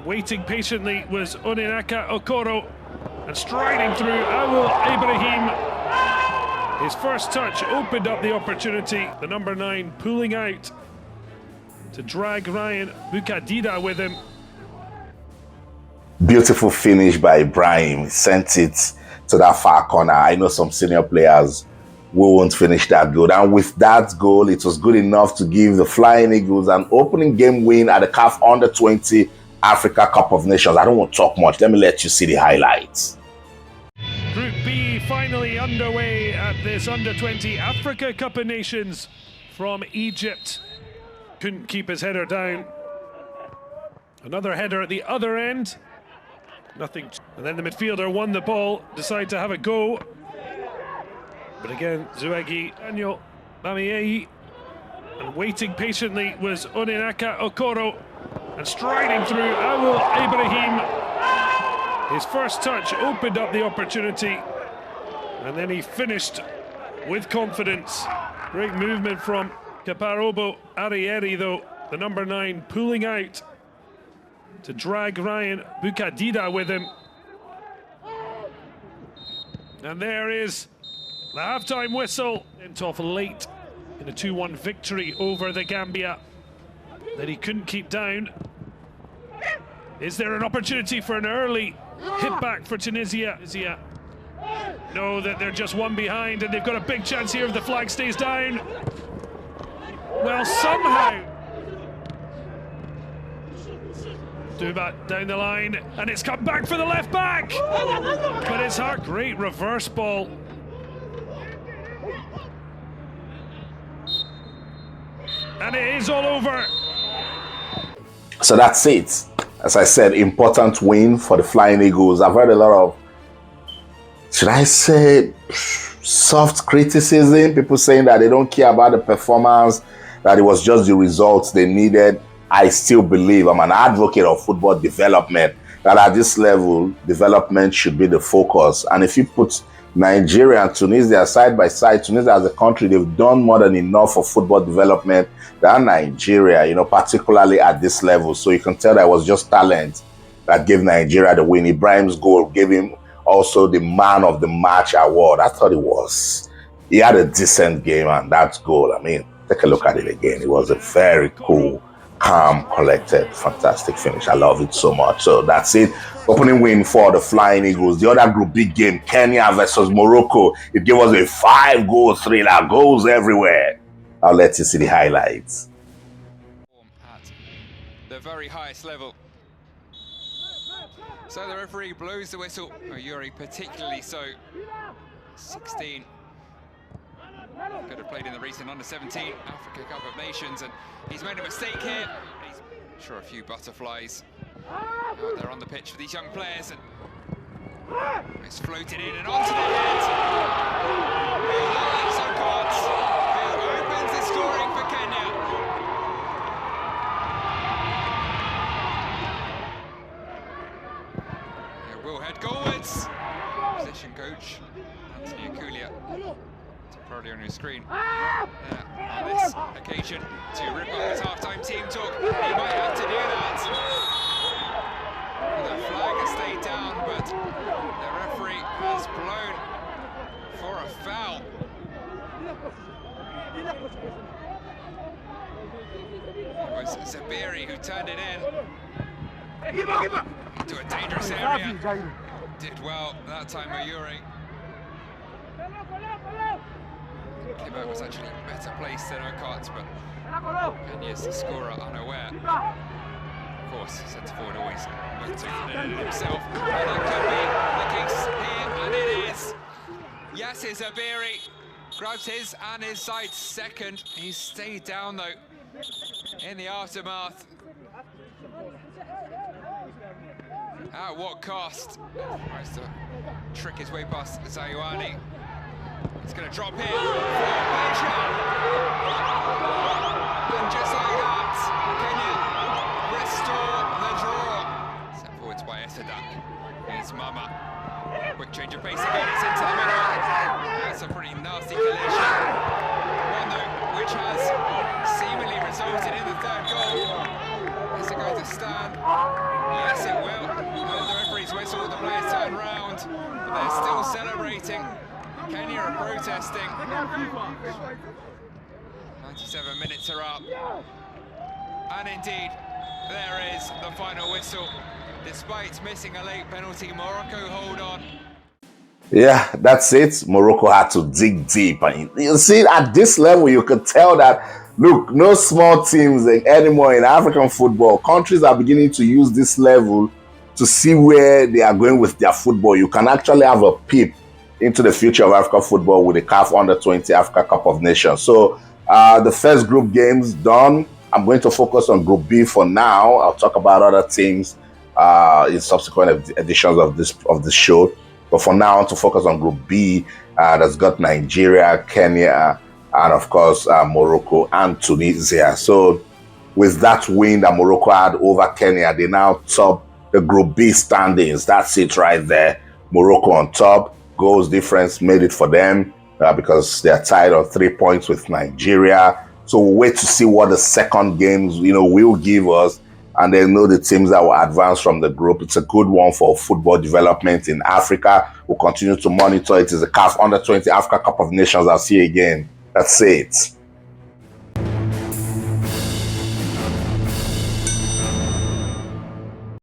Waiting patiently was Onyeka Okoro, and striding through Awul Ibrahim. His first touch opened up the opportunity. The number 9 pulling out to drag Ryan Bukadida with him. Beautiful finish by Ibrahim. Sent it to that far corner. I know some senior players won't finish that good. And with that goal, it was good enough to give the Flying Eagles an opening game win at the CAF Under-20 Africa Cup of Nations. I don't want to talk much. Let me let you see the highlights. Group B finally underway at this Under-20 Africa Cup of Nations from Egypt. Couldn't keep his header down. Another header at the other end. Nothing. And then the midfielder won the ball, decided to have a go. But again, Zuegi, Daniel Mamiei, and waiting patiently was Onyeka Okoro, and striding through Awul Ibrahim. His first touch opened up the opportunity, and then he finished with confidence. Great movement from Kaparobo Arieri, though, the number 9 pulling out to drag Ryan Bukadida with him. And there is the half-time whistle. Went off late in a 2-1 victory over the Gambia that he couldn't keep down. Is there an opportunity for an early hit back for Tunisia? No, that they're just one behind, and they've got a big chance here if the flag stays down. Well, somehow Dubat down the line, and it's come back for the left back, but it's a great reverse ball. And it is all over. So that's it. As I said, important win for the Flying Eagles. I've heard a lot of, should I say, soft criticism. People saying that they don't care about the performance, that it was just the results they needed. I still believe, I'm an advocate of football development, that at this level, development should be the focus. And if you put Nigeria and Tunisia side by side, Tunisia as a country, they've done more than enough for football development than Nigeria, you know, particularly at this level. So you can tell that it was just talent that gave Nigeria the win. Ibrahim's goal gave him also the Man of the Match award. I thought he had a decent game, and that goal, I mean, take a look at it again. It was a very cool, calm, collected, fantastic finish. I love it so much. So that's it. Opening win for the Flying Eagles. The other group B game, Kenya versus Morocco. It gave us a 5-goal thriller. Goals everywhere. I'll let you see the highlights. At the very highest level. So the referee blows the whistle. Yuri particularly so. 16. Could have played in the recent Under-17 Africa Cup of Nations, and he's made a mistake here. He's sure a few butterflies out there on the pitch for these young players, and it's floated in and onto the head. Alex Okot, who opens the scoring for Kenya. Yeah, will head goalwards. Position coach Anthony Akulia. Probably on your screen on this occasion to rip up his half-time team talk. He might have to do that. The flag has stayed down, but the referee has blown for a foul. It was Zabiri who turned it in into a dangerous area. Did well that time, Mayuri. Kiba was actually better placed than Okot, but Kenya's the scorer unaware. Of course, centre forward always looked to it himself. And that could be the case here, and it is. Yasser Zabiri grabs his and his side second. He's stayed down though in the aftermath. At what cost? Tries to trick his way past Zayuani. He's going to drop here for Beja. And just like that, Kenya restore the draw. Sent forwards by Esadak. Here's Mama. Quick change of pace again, it's into the middle. That's a pretty nasty collision. One though, which has seemingly resulted in the third goal. Is it going to stand? Yes, whistle, the players turn round, but they're still celebrating. Kenya are protesting. 97 minutes are up. And indeed, there is the final whistle. Despite missing a late penalty, Morocco hold on. Yeah, that's it. Morocco had to dig deep. And you see, at this level, you could tell that, look, no small teams anymore in African football. Countries are beginning to use this level to see where they are going with their football. You can actually have a peep into the future of African football with the CAF Under-20 Africa Cup of Nations. So the first group games done. I'm going to focus on Group B for now. I'll talk about other teams in subsequent editions of this show. But for now, I want to focus on Group B. That's got Nigeria, Kenya, and of course Morocco and Tunisia. So with that win that Morocco had over Kenya, they now top the Group B standings. That's it right there. Morocco on top. Goals difference made it for them because they're tied on 3 points with Nigeria. So we'll wait to see what the second games, will give us, and then know the teams that will advance from the group. It's a good one for football development in Africa. We'll continue to monitor it. It's the CAF Under-20 Africa Cup of Nations. I'll see you again. That's it.